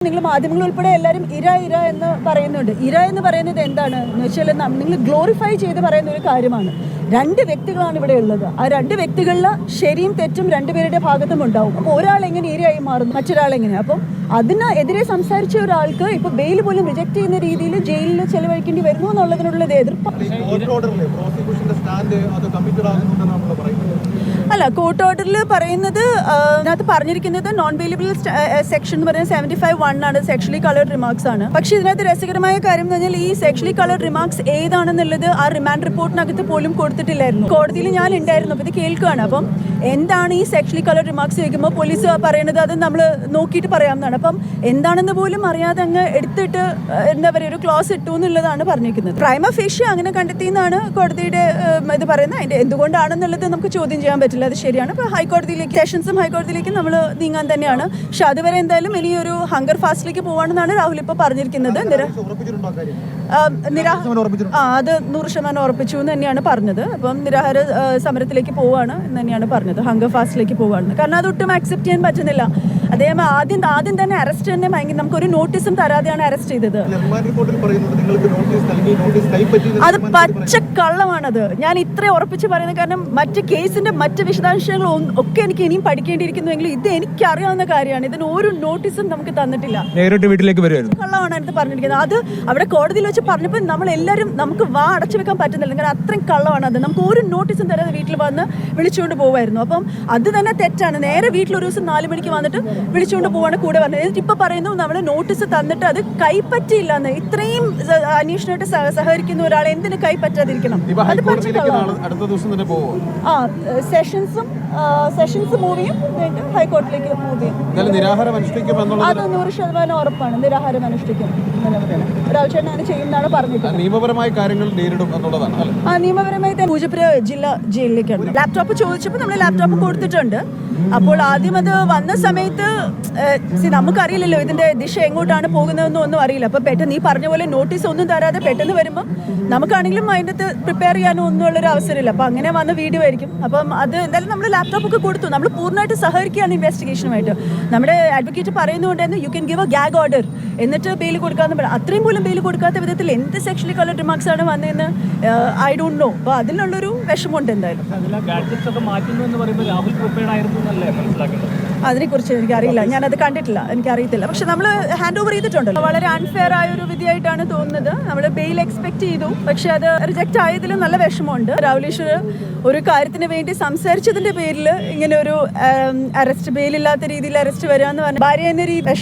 നിങ്ങൾ മാധ്യമങ്ങൾ ഉൾപ്പെടെ എല്ലാവരും ഇര എന്ന് പറയുന്നുണ്ട്. ഇര എന്ന് പറയുന്നത് എന്താണ് എന്ന് വെച്ചാൽ നിങ്ങൾ ഗ്ലോറിഫൈ ചെയ്ത് പറയുന്ന ഒരു കാര്യമാണ്. രണ്ട് വ്യക്തികളാണ് ഇവിടെ ഉള്ളത്. ആ രണ്ട് വ്യക്തികളിൽ ശരിയും തെറ്റും രണ്ടുപേരുടെ ഭാഗത്തും ഉണ്ടാവും. അപ്പോൾ ഒരാൾ എങ്ങനെ ഇരയായി മാറുന്നു, മറ്റൊരാൾ എങ്ങനെ? അപ്പം അതിനെതിരെ സംസാരിച്ച ഒരാൾക്ക് ഇപ്പോൾ ബെയിൽ പോലും റിജക്ട് ചെയ്യുന്ന രീതിയിൽ ജയിലിൽ ചെലവഴിക്കേണ്ടി വരുന്നു എന്നുള്ളതിനുള്ള എതിർപ്പ്. അല്ല, കോർട്ട് ഓർഡറിൽ പറയുന്നത് അതിനകത്ത് പറഞ്ഞിരിക്കുന്നത് നോൺ ബെയിലബിൾ സെക്ഷൻ എന്ന് പറയുന്നത് 75(1) ആണ്, സെക്ഷലി കളേർഡ് റിമാർക്സ് ആണ്. പക്ഷെ ഇതിനകത്ത് രസകരമായ കാര്യം എന്ന് പറഞ്ഞാൽ ഈ സെക്ഷലി കളേർഡ് റിമാർക്സ് ഏതാണെന്നുള്ളത് ആ റിമാൻഡ് റിപ്പോർട്ടിനകത്ത് പോലും കൊടുത്തിട്ടില്ലായിരുന്നു. കോടതിയിൽ ഞാൻ ഉണ്ടായിരുന്നു, അപ്പോൾ ഇത് കേൾക്കുകയാണ്. അപ്പം എന്താണ് ഈ സെക്ഷലി കളേർഡ് റിമാർക്സ് ചോദിക്കുമ്പോൾ പോലീസ് പറയുന്നത് അത് നമ്മൾ നോക്കിയിട്ട് പറയാമെന്നാണ്. അപ്പം എന്താണെന്ന് പോലും അറിയാതെ അങ്ങ് എടുത്തിട്ട് എന്താ പറയുക ഒരു ക്ലോസ് ഇട്ടു എന്നുള്ളതാണ് പറഞ്ഞിരിക്കുന്നത്. പ്രൈമ ഫേഷ്യ അങ്ങനെ കണ്ടെത്തിയെന്നാണ് കോടതിയുടെ ഇത് പറയുന്നത്. അതിൻ്റെ എന്തുകൊണ്ടാണെന്നുള്ളത് നമുക്ക് ചോദ്യം ചെയ്യാൻ പറ്റില്ല, അത് ശരിയാണ്. ഇപ്പോൾ ഹൈക്കോടതിയിലേക്ക് സെഷൻസും ഹൈക്കോടതിയിലേക്കും നമ്മൾ നീങ്ങാൻ തന്നെയാണ്. പക്ഷെ അതുവരെ എന്തായാലും ഇനിയൊരു ഹങ്കർ ഫാസ്റ്റിലേക്ക് പോവാണെന്നാണ് രാഹുൽ ഇപ്പോൾ പറഞ്ഞിരിക്കുന്നത്. അത് 100% ഉറപ്പിച്ചു എന്ന് തന്നെയാണ് പറഞ്ഞത്. അപ്പം നിരാഹാര സമരത്തിലേക്ക് പോവാണ് എന്ന് തന്നെയാണ് പറഞ്ഞത്, ഹങ്കർ ഫാസ്റ്റിലേക്ക് പോവാണ്. കാരണം അതൊട്ടും അക്സെപ്റ്റ് ചെയ്യാൻ പറ്റുന്നില്ല. അദ്ദേഹം ആദ്യം തന്നെ അറസ്റ്റ് തന്നെ നമുക്കൊരു നോട്ടീസും തരാതെയാണ് അറസ്റ്റ് ചെയ്തത്. അത് പച്ചക്കള്ളമാണത്. ഞാൻ ഇത്ര ഉറപ്പിച്ച് പറയുന്നത് കാരണം മറ്റ് കേസിന്റെ മറ്റ് വിശദാംശങ്ങൾ ഒക്കെ എനിക്ക് ഇനിയും പഠിക്കേണ്ടിയിരിക്കുന്നുവെങ്കിൽ ഇത് എനിക്കറിയാവുന്ന കാര്യമാണ്. ഇതിന് ഒരു നോട്ടീസും നമുക്ക് തന്നിട്ടില്ല. നേരിട്ട് വീട്ടിലേക്ക് വരുമായിരുന്നു. കള്ളമാണ് അടുത്ത് പറഞ്ഞിരിക്കുന്നത്. അത് അവിടെ കോടതിയിൽ വെച്ച് പറഞ്ഞപ്പോൾ നമ്മളെല്ലാവരും നമുക്ക് വാ അടച്ചു വെക്കാൻ പറ്റുന്നില്ല. കാരണം അത്രയും കള്ളമാണ് അത്. നമുക്ക് ഒരു നോട്ടീസും തരാതെ വീട്ടിൽ വന്ന് വിളിച്ചുകൊണ്ട് പോകുമായിരുന്നു. അപ്പം അത് തന്നെ തെറ്റാണ്. നേരെ വീട്ടിൽ ഒരു ദിവസം 4 മണിക്ക് വന്നിട്ട് വിളിച്ചുകൊണ്ട് പോവാണ് കൂടെ പറഞ്ഞത്. ഇപ്പൊ പറയുന്നു നമ്മൾ നോട്ടീസ് തന്നിട്ട് അത് കൈപ്പറ്റിയില്ലെന്ന്. ഇത്രയും അന്വേഷണമായിട്ട് സഹകരിക്കുന്ന ഒരാളെ എന്തിനു കൈപ്പറ്റാതിരിക്കണം? സെഷൻസ് മൂവിയും ഹൈക്കോടതിയിലേക്ക് മൂവിയും അത് 100% ഉറപ്പാണ്. നിരാഹാരം അനുഷ്ഠിക്കും. ഒരാഴ്ചയാണ് ചെയ്യുന്നതാണ് പറഞ്ഞിട്ട് നിയമപരമായ കാര്യങ്ങൾ നേരിടും എന്നുള്ളതാണ്. ആ നിയമപരമായി പൂജപ്പുര ജില്ലാ ജയിലിലേക്കാണ്. ലാപ്ടോപ്പ് ചോദിച്ചപ്പോൾ നമ്മൾ ലാപ്ടോപ്പ് കൊടുത്തിട്ടുണ്ട്. അപ്പോൾ ആദ്യം അത് വന്ന സമയത്ത് നമുക്കറിയില്ലല്ലോ ഇതിന്റെ ദിശ എങ്ങോട്ടാണ് പോകുന്നതെന്നും ഒന്നും അറിയില്ല. അപ്പൊ പെട്ടെന്ന് ഈ പറഞ്ഞ പോലെ നോട്ടീസ് ഒന്നും തരാതെ പെട്ടെന്ന് വരുമ്പോൾ നമുക്കാണെങ്കിലും അതിനകത്ത് പ്രിപ്പയർ ചെയ്യാനോ ഒന്നും ഉള്ളൊരു അവസരമില്ല. അപ്പൊ അങ്ങനെ വന്ന വീഡിയോ ആയിരിക്കും. അപ്പം അത് എന്തായാലും നമ്മൾ ലാപ്ടോപ്പ് ഒക്കെ കൊടുത്തു. നമ്മൾ പൂർണ്ണമായിട്ട് സഹകരിക്കുകയാണ് ഇൻവെസ്റ്റിഗേഷനുമായിട്ട്. നമ്മുടെ അഡ്വക്കേറ്റ് പറയുന്നുണ്ടായിരുന്നു you can give A gag order എന്നിട്ട് ബെയിൽ കൊടുക്കാന്ന് പറയാം. അത്രയും പോലും ബെയിൽ കൊടുക്കാത്ത വിധത്തിൽ എന്ത് സെക്ഷലി കളർഡ് റിമാർക്സ് ആണ് വന്നതെന്ന് ഐ ഡോണ്ട് നോ. അപ്പോൾ അതിനുള്ളൊരു വിഷമമുണ്ട് എന്തായാലും. അതിനെക്കുറിച്ച് എനിക്കറിയില്ല, ഞാനത് കണ്ടിട്ടില്ല, എനിക്കറിയത്തില്ല. പക്ഷെ നമ്മൾ ഹാൻഡ് ഓവർ ചെയ്തിട്ടുണ്ടല്ലോ. വളരെ അൺഫെയർ ആയ ഒരു വിധിയായിട്ടാണ് തോന്നുന്നത്. നമ്മൾ ബെയിൽ എക്സ്പെക്ട് ചെയ്തു, പക്ഷെ അത് റിജക്റ്റ് ആയതിൽ നല്ല വിഷമമുണ്ട്. രാഹുൽ ഈശ്വർ ഒരു കാര്യത്തിന് വേണ്ടി സംസാരിച്ചതിന്റെ പേരിൽ ഇങ്ങനെ ഒരു അറസ്റ്റ്, ബെയിലില്ലാത്ത രീതിയിൽ അറസ്റ്റ് വരിക എന്ന് പറഞ്ഞാൽ ഭാര്യ എന്ന